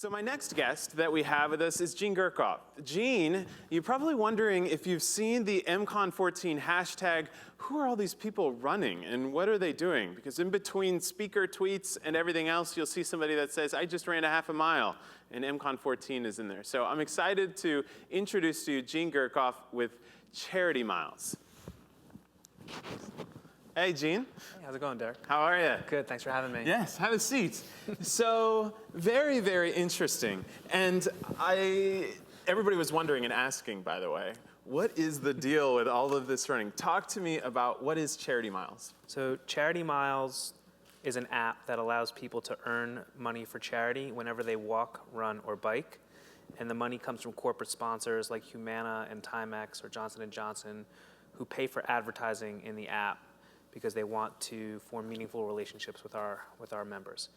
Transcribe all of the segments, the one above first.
So my next guest that we have with us is Gene Gurkoff. Gene, you're probably wondering if you've seen the MCON14 hashtag, who are all these people running and what are they doing? Because in between speaker tweets and everything else, you'll see somebody that says, I just ran a half a mile, and MCON14 is in there. So I'm excited to introduce to you Gene Gurkoff with Charity Miles. Hey, Gene. Hey, how's it going, Derek? How are you? Good, thanks for having me. Yes, have a seat. So, very, very interesting. And everybody was wondering and asking, by the way, what is the deal with all of this running? Talk to me about what is Charity Miles? So Charity Miles is an app that allows people to earn money for charity whenever they walk, run, or bike. And the money comes from corporate sponsors like Humana and Timex or Johnson & Johnson who pay for advertising in the app because they want to form meaningful relationships with our members.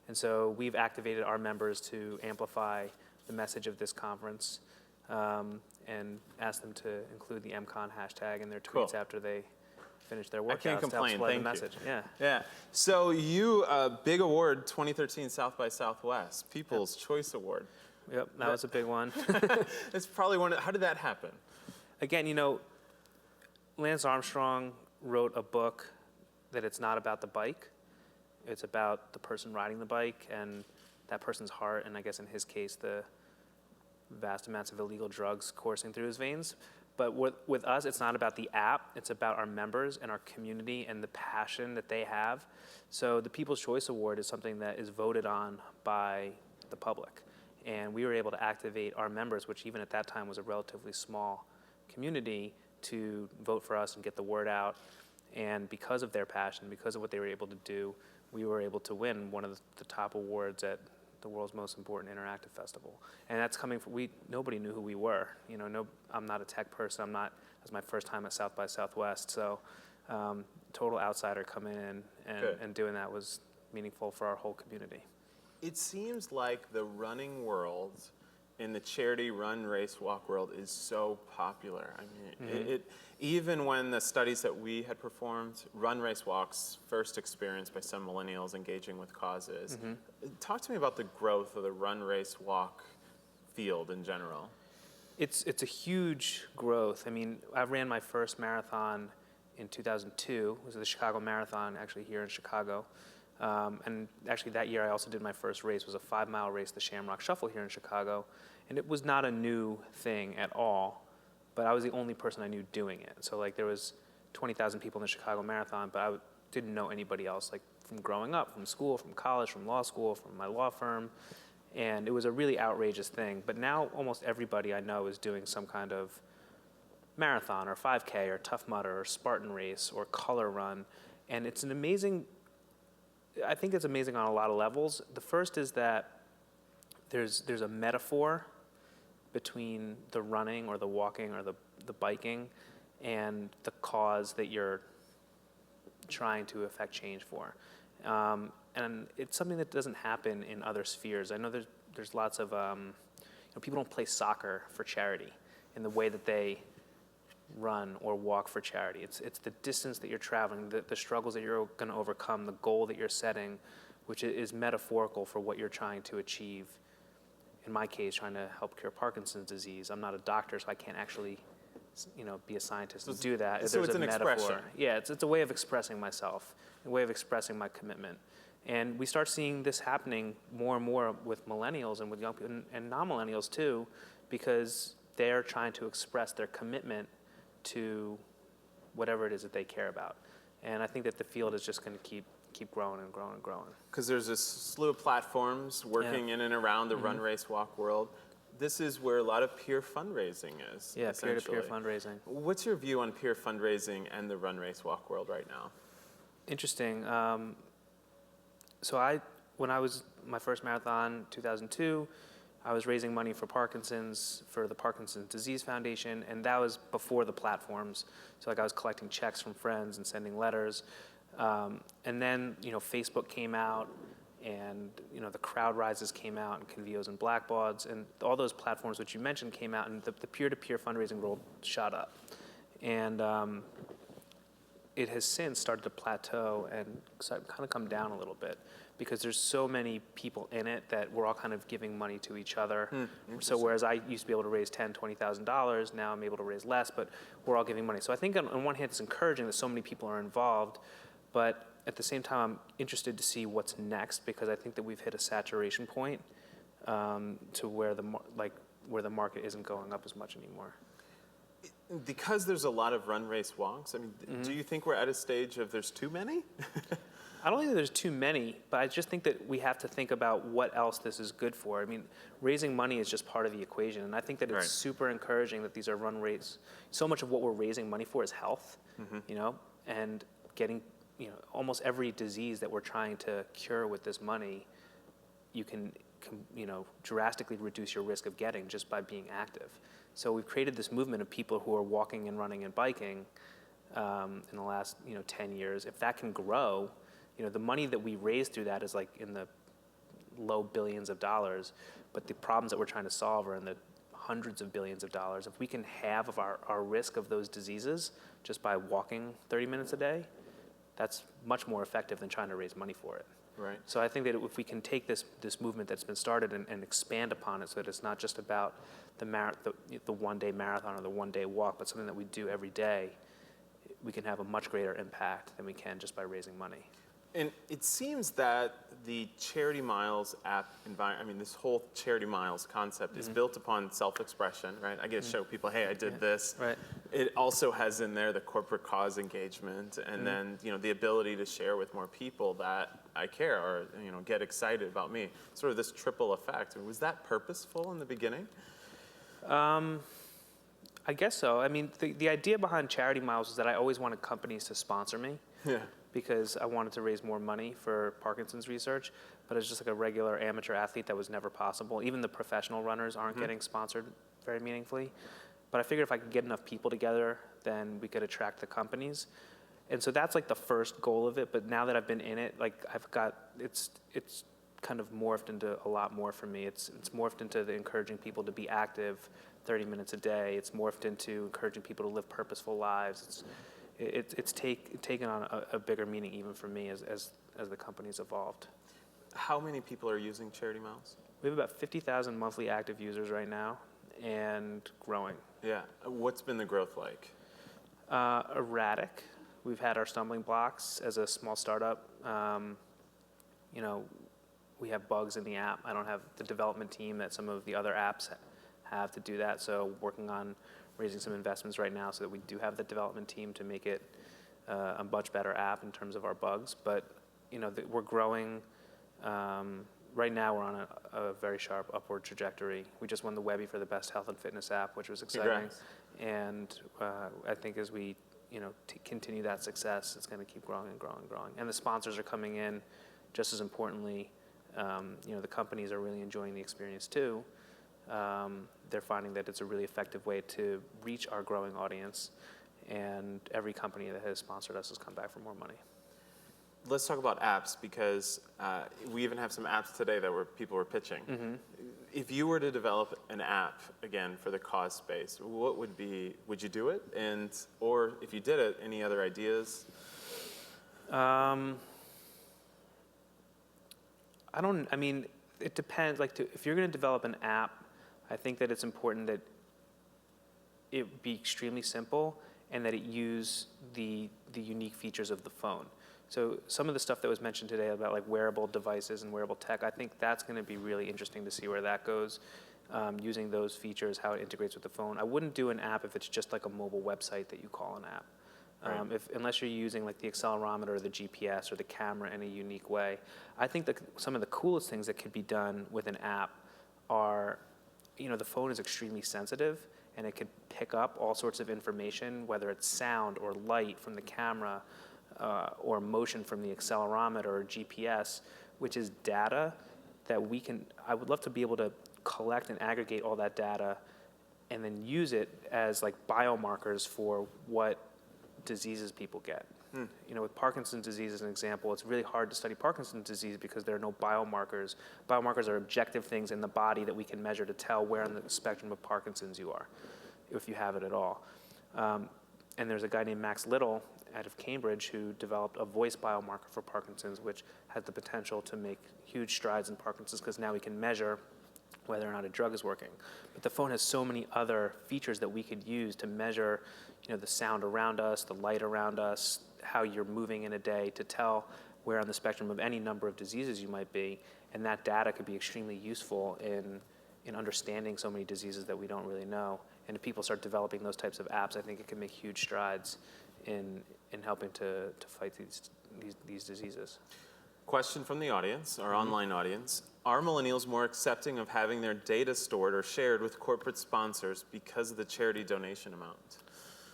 And so we've activated our members to amplify the message of this conference and asked them to include the MCON hashtag in their tweets after they finish their workouts. I can't complain, thank you. Message. Yeah. Yeah. So you, big award, 2013 South by Southwest, People's Choice Award. Yep, that was a big one. It's probably one, how did that happen? Again, you know, Lance Armstrong wrote a book that it's not about the bike. It's about the person riding the bike and that person's heart, and I guess in his case, the vast amounts of illegal drugs coursing through his veins. But with us, it's not about the app. It's about our members and our community and the passion that they have. So the People's Choice Award is something that is voted on by the public. And we were able to activate our members, which even at that time was a relatively small community, to vote for us and get the word out. And because of their passion, because of what they were able to do, we were able to win one of the top awards at the world's most important interactive festival. And that's coming from, nobody knew who we were. You know, I'm not a tech person. It was my first time at South by Southwest. So total outsider coming in and doing that was meaningful for our whole community. It seems like the running world in the charity run, race, walk world is so popular. I mean, even when the studies that we had performed, run, race, walks, first experienced by some millennials engaging with causes. Talk to me about the growth of the run, race, walk field in general. It's a huge growth. I mean, I ran my first marathon in 2002. It was the Chicago Marathon, actually here in Chicago. And actually that year I also did my first race. It was a 5-mile race, the Shamrock Shuffle here in Chicago. And it was not a new thing at all, but I was the only person I knew doing it. So like there was 20,000 people in the Chicago Marathon, but I didn't know anybody else, like from growing up, from school, from college, from law school, from my law firm. And it was a really outrageous thing. But now almost everybody I know is doing some kind of marathon or 5K or Tough Mudder or Spartan race or color run. And it's an amazing, I think it's amazing on a lot of levels. The first is that there's a metaphor between the running or the walking or the biking and the cause that you're trying to affect change for. And it's something that doesn't happen in other spheres. I know there's lots of, people don't play soccer for charity in the way that they run or walk for charity. It's the distance that you're traveling, the struggles that you're going to overcome, the goal that you're setting, which is metaphorical for what you're trying to achieve. In my case, trying to help cure Parkinson's disease. I'm not a doctor, so I can't actually, be a scientist and do that. So There's it's a an metaphor. expression. Yeah, it's a way of expressing myself, a way of expressing my commitment. And we start seeing this happening more and more with millennials and with young people, and non-millennials too, because they're trying to express their commitment to whatever it is that they care about. And I think that the field is just going to keep growing and growing and growing. Because there's a slew of platforms working in and around the run, race, walk world. This is where a lot of peer fundraising is. Yeah, peer-to-peer fundraising. What's your view on peer fundraising and the run, race, walk world right now? Interesting. So when I was my first marathon, 2002, I was raising money for Parkinson's, for the Parkinson's Disease Foundation, and that was before the platforms. So like I was collecting checks from friends and sending letters. And then, Facebook came out, and, the Crowd Rises came out, and Convios and Blackbauds, and all those platforms which you mentioned came out, and the peer-to-peer fundraising world shot up. And it has since started to plateau and kind of come down a little bit because there's so many people in it that we're all kind of giving money to each other. So whereas I used to be able to raise $10,000, $20,000, now I'm able to raise less, but we're all giving money. So I think on one hand it's encouraging that so many people are involved, but at the same time I'm interested to see what's next because I think that we've hit a saturation point to where where the market isn't going up as much anymore. Because there's a lot of run, race, walks, I mean, do you think we're at a stage of there's too many? I don't think there's too many, but I just think that we have to think about what else this is good for. I mean, raising money is just part of the equation, and I think that it's super encouraging that these are run rates. So much of what we're raising money for is health, you know, and getting, you know, almost every disease that we're trying to cure with this money, you can you know, drastically reduce your risk of getting just by being active. So we've created this movement of people who are walking and running and biking in the last, you know, 10 years. If that can grow, you know, the money that we raise through that is like in the low billions of dollars, but the problems that we're trying to solve are in the hundreds of billions of dollars. If we can halve of our risk of those diseases just by walking 30 minutes a day, that's much more effective than trying to raise money for it. Right. So I think that if we can take this movement that's been started and expand upon it so that it's not just about the one-day marathon or the one-day walk, but something that we do every day, we can have a much greater impact than we can just by raising money. And it seems that the Charity Miles app environment, I mean, this whole Charity Miles concept is built upon self-expression, right? I get to show people, hey, I did this. Right. It also has in there the corporate cause engagement and then, you know, the ability to share with more people that I care or, you know, get excited about me. Sort of this triple effect. Was that purposeful in the beginning? I guess so. I mean, the idea behind Charity Miles was that I always wanted companies to sponsor me. Yeah. Because I wanted to raise more money for Parkinson's research, but as just like a regular amateur athlete, that was never possible. Even the professional runners aren't getting sponsored very meaningfully. But I figured if I could get enough people together, then we could attract the companies. And so that's like the first goal of it. But now that I've been in it, like it's kind of morphed into a lot more for me. It's morphed into the encouraging people to be active 30 minutes a day. It's morphed into encouraging people to live purposeful lives. It's taken on a bigger meaning even for me as the company's evolved. How many people are using Charity Miles? We have about 50,000 monthly active users right now and growing. Yeah. What's been the growth like? Erratic. We've had our stumbling blocks as a small startup. You know, we have bugs in the app. I don't have the development team that some of the other apps have to do that. So working on raising some investments right now so that we do have the development team to make it a much better app in terms of our bugs. But you know, we're growing. Right now, we're on a very sharp upward trajectory. We just won the Webby for the best health and fitness app, which was exciting. Congrats. And I think as we continue that success, it's going to keep growing and growing and growing. And the sponsors are coming in. Just as importantly, the companies are really enjoying the experience too. They're finding that it's a really effective way to reach our growing audience, and every company that has sponsored us has come back for more money. Let's talk about apps because we even have some apps today that people were pitching. If you were to develop an app again for the cause space, what would you do it? Or if you did it, any other ideas? It depends. If you're going to develop an app, I think that it's important that it be extremely simple and that it use the unique features of the phone. So some of the stuff that was mentioned today about like wearable devices and wearable tech, I think that's going to be really interesting to see where that goes, using those features, how it integrates with the phone. I wouldn't do an app if it's just like a mobile website that you call an app. Right. Unless you're using like the accelerometer or the GPS or the camera in a unique way. I think that some of the coolest things that could be done with an app are, the phone is extremely sensitive and it could pick up all sorts of information, whether it's sound or light from the camera or motion from the accelerometer or GPS, which is data that I would love to be able to collect and aggregate all that data and then use it as like biomarkers for what diseases people get. With Parkinson's disease as an example, it's really hard to study Parkinson's disease because there are no biomarkers. Biomarkers are objective things in the body that we can measure to tell where on the spectrum of Parkinson's you are, if you have it at all. And there's a guy named Max Little out of Cambridge who developed a voice biomarker for Parkinson's, which has the potential to make huge strides in Parkinson's because now we can measure whether or not a drug is working. But the phone has so many other features that we could use to measure, the sound around us, the light around us, how you're moving in a day, to tell where on the spectrum of any number of diseases you might be. And that data could be extremely useful in understanding so many diseases that we don't really know. And if people start developing those types of apps, I think it can make huge strides in helping to fight these diseases. Question from the audience, our online audience. Are millennials more accepting of having their data stored or shared with corporate sponsors because of the charity donation amount?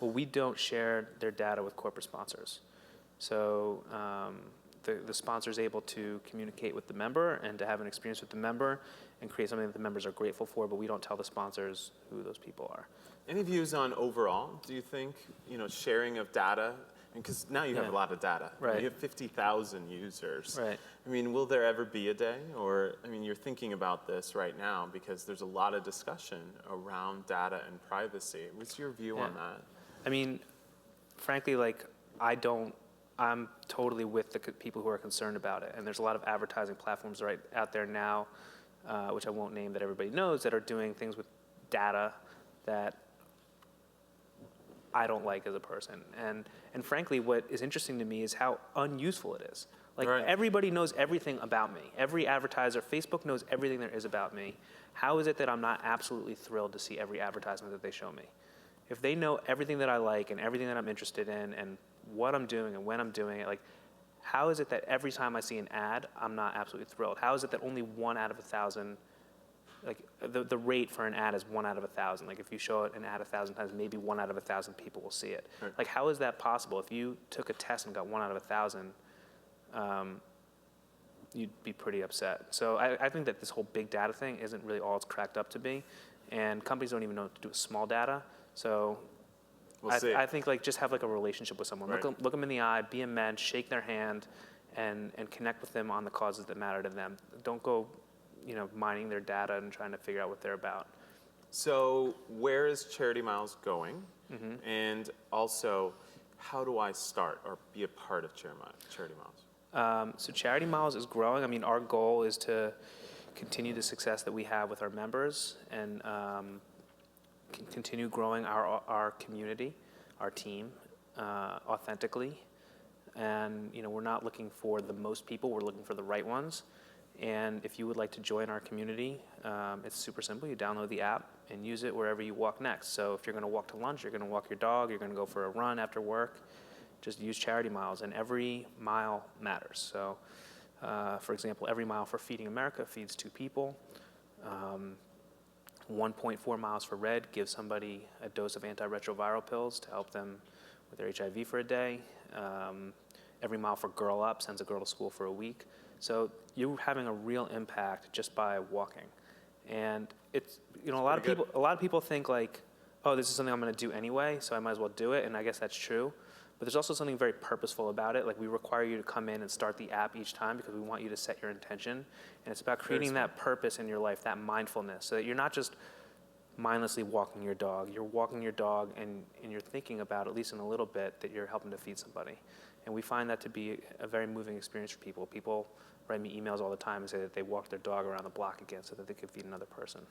Well, we don't share their data with corporate sponsors. So the sponsor is able to communicate with the member and to have an experience with the member and create something that the members are grateful for, but we don't tell the sponsors who those people are. Any views on overall? Do you think, sharing of data, because now you have a lot of data. Right. You have 50,000 users. Right. I mean, will there ever be a day? Or, you're thinking about this right now because there's a lot of discussion around data and privacy. What's your view on that? I mean, frankly, I'm totally with the people who are concerned about it. And there's a lot of advertising platforms right out there now, which I won't name, that everybody knows, that are doing things with data that I don't like as a person. And frankly, what is interesting to me is how unuseful it is. Everybody knows everything about me. Every advertiser, Facebook knows everything there is about me. How is it that I'm not absolutely thrilled to see every advertisement that they show me? If they know everything that I like and everything that I'm interested in and what I'm doing and when I'm doing it, how is it that every time I see an ad, I'm not absolutely thrilled? How is it that only 1 out of 1,000, the rate for an ad is 1 out of 1,000? If you show an ad 1,000 times, maybe 1 out of 1,000 people will see it. Right. How is that possible? If you took a test and got 1 out of 1,000, you'd be pretty upset. So I think that this whole big data thing isn't really all it's cracked up to be, and companies don't even know what to do with small data. So We'll see. I think just have a relationship with someone. Right. Look them in the eye, be a mensch, shake their hand, and connect with them on the causes that matter to them. Don't go, mining their data and trying to figure out what they're about. So where is Charity Miles going? Mm-hmm. And also, how do I start or be a part of Charity Miles? So Charity Miles is growing. Our goal is to continue the success that we have with our members and continue growing our community, our team, authentically. And we're not looking for the most people, we're looking for the right ones. And if you would like to join our community, it's super simple. You download the app and use it wherever you walk next. So if you're gonna walk to lunch, you're gonna walk your dog, you're gonna go for a run after work, just use Charity Miles, and every mile matters. So for example, every mile for Feeding America feeds 2 people. 1.4 miles for Red gives somebody a dose of antiretroviral pills to help them with their HIV for a day. Every mile for Girl Up sends a girl to school for a week. So you're having a real impact just by walking. And it's, a lot of people think oh, this is something I'm gonna do anyway, so I might as well do it, and I guess that's true. But there's also something very purposeful about it. We require you to come in and start the app each time because we want you to set your intention. And it's about creating that purpose in your life, that mindfulness, so that you're not just mindlessly walking your dog. You're walking your dog and you're thinking about, at least in a little bit, that you're helping to feed somebody. And we find that to be a very moving experience for people. People write me emails all the time and say that they walked their dog around the block again so that they could feed another person.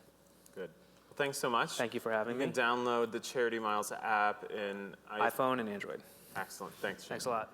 Good. Well, thanks so much. Thank you for having me. You can download the Charity Miles app in iPhone and Android. Excellent. Thanks, Shane. Thanks a lot.